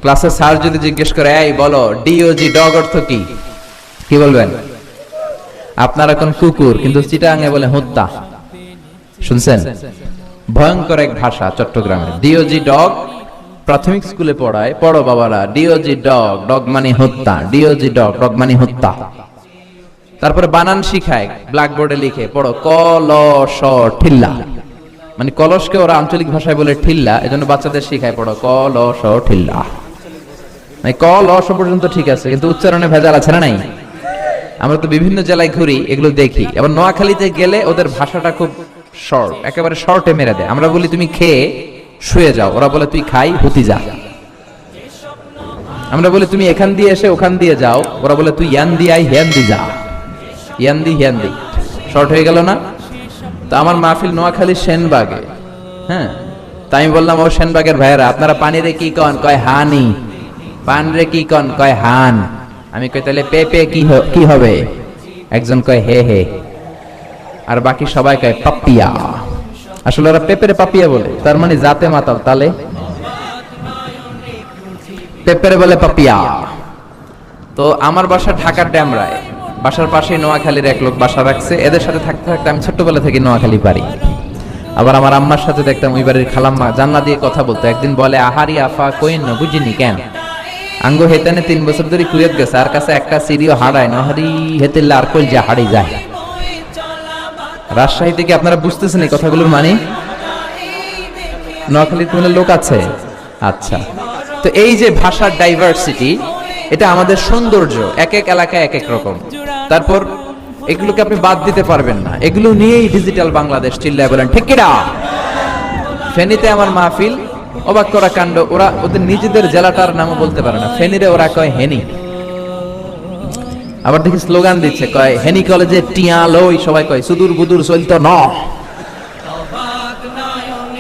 ক্লাসে স্যার যদি জিজ্ঞেস করে, এই বলো ডিওজি ডগ অর্থ কি, কি বলবেন? আপনারা কোন কুকুর, কিন্তু চিটাগাঙে বলে হত্যা। শুনছেন? ভয়ঙ্কর এক ভাষা চট্টগ্রামের। ডিওজি ডগ প্রাথমিক স্কুলে পড়ায়, পড়ো বাবারা, ডিওজি ডগ, ডগ মানে হত্যা, ডিওজি ডগ, ডগ মানে হত্যা। তারপরে বানান শিখায়, ব্ল্যাকবোর্ডে লিখে পড়ো, কলস ঠিল্লা, মানে কলসকে ওরা আঞ্চলিক ভাষায় বলে ঠিল্লা, এজন্য বাচ্চাদের শিখায় পড়ো কলস ঠিল্লা। মানে কলস পর্যন্ত ঠিক আছে, কিন্তু উচ্চারণে ভেজাল আছে না নাই? আমরা তো বিভিন্ন জেলায় ঘুরি, এগুলো দেখি। আবার নোয়াখালীতে গেলে ওদের ভাষাটা খুব শর্ট, একেবারে শর্টে মেরে দেয়। আমরা বলি তুমি খেয়ে শুয়ে যাও, ওরা বলে তুই খাই হুতি যা। আমরা বলি তুমি এখান দিয়ে এসে ওখান দিয়ে যাও, ওরা বলে তুই ইয়ান দি আই হিয়ান দি যা। ইয়ান্দি হিয়ান্দি শর্ট হয়ে গেল না? তো আমার মাহফিল নোয়াখালী সেনবাগে, হ্যাঁ। তাই আমি বললাম, ও সেনবাগের ভাইয়েরা, আপনারা পানি রে কি কন? কয় হানি। পান রে কি কন? কয় হান। আমি কই তাহলে পেপে কি হবে? একজন কয় হে হে, আর বাকি সবাই কয় পাপিয়া। আসলে ওরা পেপেরে পাপিয়া বলে, তার মানে জাতে মাতাল তালে পেপেরে বলে পাপিয়া। তো আমার বাসা ঢাকার ড্যামরায়, বাসার পাশে নোয়াখালীর এক লোক বাসা রাখছে। এদের সাথে থাকতে থাকতে আমি ছোট্টবেলা থেকে নোয়াখালী পারি। আবার আমার আম্মার সাথে দেখতাম ওই বাড়ির খালাম্মা জানলা দিয়ে কথা বলতো। একদিন বলে, আহারি আফা কইন না বুঝিনি কেন আঙ্গো হেতানে 3 বছর ধরে কুয়েত গেছে, আর কাছে একটা সিরিও হারায় না, হারি হেতেল্লা আর কই যা হারি যায়। রাজশাহী থেকে আপনারা বুঝতেছেন এই কথাগুলোর মানে? নোয়াখালীর কোন লোক আছে? আচ্ছা, তো এই যে ভাষার ডাইভার্সিটি, এটা আমাদের সৌন্দর্য। এক এক এলাকায় এক এক রকম। তারপর এগুলোকে আপনি বাদ দিতে পারবেন না। এগুলো নিয়েই ডিজিটাল বাংলাদেশ। চিল্লায় বলেন ঠিক কিনা? ফেনীতে আমার মাহফিল, অবাক করা কাণ্ড, ওরা ওদের নিজেদের জেলাটার নামও বলতে পারে না। ফেনীরে ওরা কয় হেনি। আবার দেখি স্লোগান দিচ্ছে, কয় হেনি কলেজে টিয়া লই, সবাই কয় সুদূর বুদুর চলতো ন।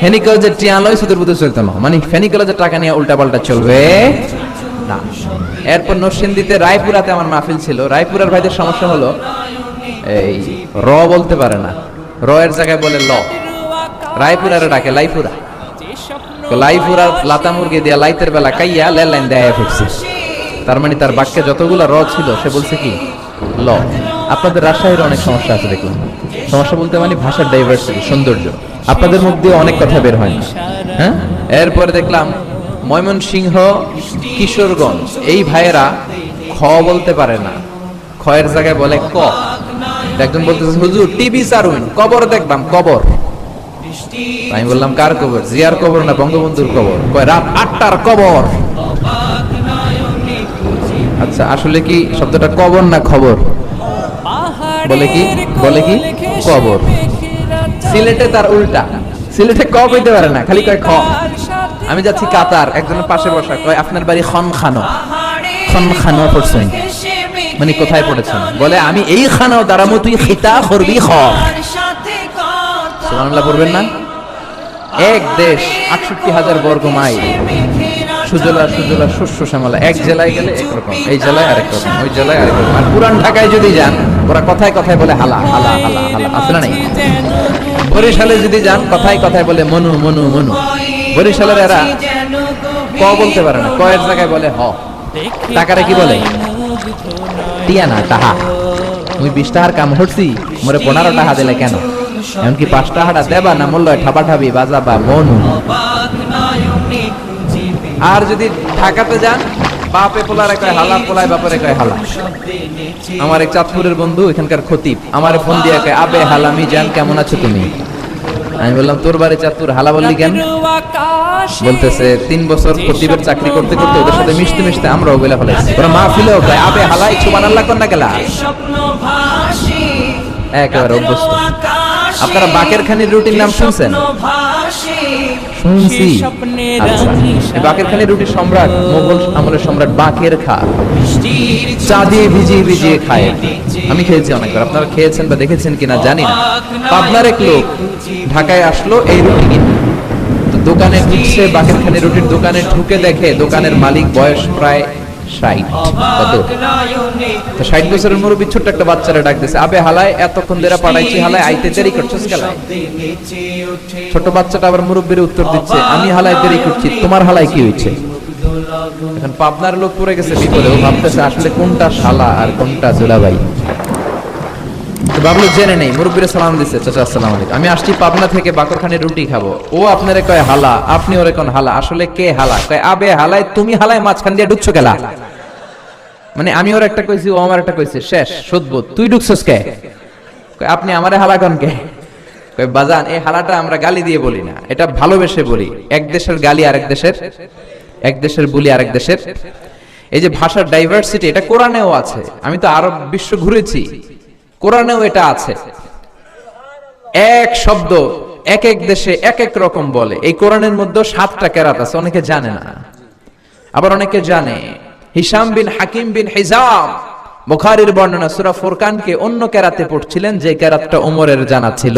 হেনি কলেজে টিয়া লই, সুদূর বুদুর চলতো ন, মানে ফেনী কলেজের টাকা নিয়ে উল্টা পাল্টা চলবে না। এরপর নরসিংদীতে রায়পুরাতে আমার মাহফিল ছিল। রায়পুরার ভাইদের সমস্যা হলো এই র বলতে পারে না, র এর জায়গায় বলে ল। রায়পুরারে ডাকে লাইপুরা। লাইপুরা লাতা মুরগি দিয়া লাইতের বেলা কাইয়া লেলাইন দেয়া ফেলছে। তার মানে তার বাক্যে যতগুলা র ছিল সে বলছে কি ল। আপনাদের রাজশাহীর অনেক সমস্যা আছে দেখলাম। সমস্যা বলতে মানে ভাষার ডাইভার্সিটি, সৌন্দর্য। আপনাদের মুখ দিয়ে অনেক কথা বের হয় না, হ্যাঁ। এরপরে দেখলাম ময়মনসিংহ, কিশোরগঞ্জ, এই ভাইয়েরা খ বলতে পারে না, খ এর জায়গায় বলে ক। একজন বলতেছে, হুজুর টিভি চারুন, কবর দেখবাম, কবর। আমি বললাম, কার কবর? জিয়ার কবর না বঙ্গবন্ধুর কবর? কয় রাত 8টার কবর। আচ্ছা, আসলে কি শব্দটা কবর না খবর? বলে কি কবর। সিলেটে তার উল্টা, সিলেটে ক কইতে পারে না, খালি কয় খ। আমি যাচ্ছি কাতার, একজনের পাশে বসা, কয় আপনার বাড়ি খনখানো। খনখানো পড়ছেন মানে কোথায় পড়েছেন? বলে আমি এই খানাও দাঁড়ামো, তুই খিতা করবি খ। সুবহানাল্লাহ পড়বেন না? এক দেশ 68,000 বর্গ মাইল, সুজলা সুজলা শস্য শ্যামলা। এক জেলায় গেলে একরকম, এই জেলায় আরেক রকম, ওই জেলায় আরেক রকম। আর পুরান ঢাকায় যদি যান, ওরা কথায় কথায় বলে হালা হালা হালা হালা, আছে না নাই? বরিশালে যদি যান, কথায় কথায় বলে মনু মনু মনু। বরিশালের এরা ক বলতে পারে না, ক এর জায়গায় বলে হ। টাকারে কি বলে? টিয়া না, টাহা। মুই 20 টাকার কাম করছি, মোরে 15 টাকা দিলে কেন? এমনকি 5 টাকাটা দেবা না, মূল্য ঠাপাঠাপি বাজাবা মনু। আর যদি ঢাকাতে যান, বাপে পোলারে কয় হালা, পোলায় বাপরে কয় হালা। আমার এক চাঁদপুরের বন্ধু, এখানকার খতিব, আমার ফোন দিয়ে কয়, আবে হালামি জান, কেমন আছো তুমি? আমি বললাম, তোর বাড়ি চাঁদপুর, হালা বললি কেন? বলতেছে 3 বছর খতিবের চাকরি করতে করতে ওদের সাথে মিশতে মিশতে আমরাও বলে ফেলেছি। ওরা মাহফিলেও কয়, আবে হালা, সুবহানাল্লাহ কর না গেলা। একেবারে অভ্যস্ত। আপনারা বাকের খানির রুটির নাম শুনছেন? শুনছি। আচ্ছা, বাকের খানির রুটির সম্রাট, মোগল আমলের সম্রাট বাকের খা, চা দিয়ে ভিজিয়ে ভিজিয়ে খায়। আমি খেয়েছি অনেকবার, আপনারা খেয়েছেন বা দেখেছেন কিনা জানি না। পাবনার এক লোক ঢাকায় আসলো এই রুটি কিনতে। তো দোকানে ঢুকছে, বাকের খানির রুটির দোকানে ঢুকে দেখে দোকানের মালিক বয়স প্রায় 60। কত? তো 60 বছরের মুরব্বী ছোট্ট একটা বাচ্চারা ডাক দিছে, আবে হালায়, এতক্ষণ ধরে পাঠাইছি, হালায় আইতে দেরি করছিস কেন? ছোট বাচ্চাটা আবার মুরব্বীর উত্তর দিচ্ছে, আমি হালায় দেরি করছি, তোমার হালায় কি হয়েছে? এখন পাবনার লোক পড়ে গেছে বিপদে, ও ভাবতেছে আসলে কোনটা শালা আর কোনটা জুলাভাই। তো ভাবলো জেনে নেই, মুরব্বীরা সালাম দিচ্ছে, চাচা আসসালামু আলাইকুম, আমি আসছি পাবনা থেকে বাকরখানের রুটি খাবো। ও আপনারে কয় হালা, আপনি ওরে কোন হালা, আসলে কে হালা? কয় আবে হালায় তুমি হালায় মাঝখান দিয়ে ঢুকছো কেলা? মানে আমি ওর একটা কইছি, ও আমার একটা কইছে, শেষ সুদবোধ, তুই ঢুকছস কে? কয় আপনি আমারে হালা কোন কে? কয় বাজান এই হালাটা আমরা গালি দিয়ে বলি না, এটা ভালোবেসে বলি। এক দেশের গালি আরেক দেশের, এক দেশের বুলি আরেক দেশের। এই যে ভাষার ডাইভার্সিটি, এটা কোরআনেও আছে। আমি তো আরব বিশ্ব ঘুরেছি, কোরআনেও এটা আছে। এক শব্দ এক এক দেশে এক এক রকম বলে। এই কোরআনের মধ্যে 7টা কেরাত আছে, অনেকে জানে না, আবার অনেকে জানে। হিশাম বিন হাকিম বিন হিজাম বুখারীর বর্ণনা, সূরা ফুরকানকে অন্য কেরাতে পড়ছিলেন, যে কেরাতটা ওমরের জানা ছিল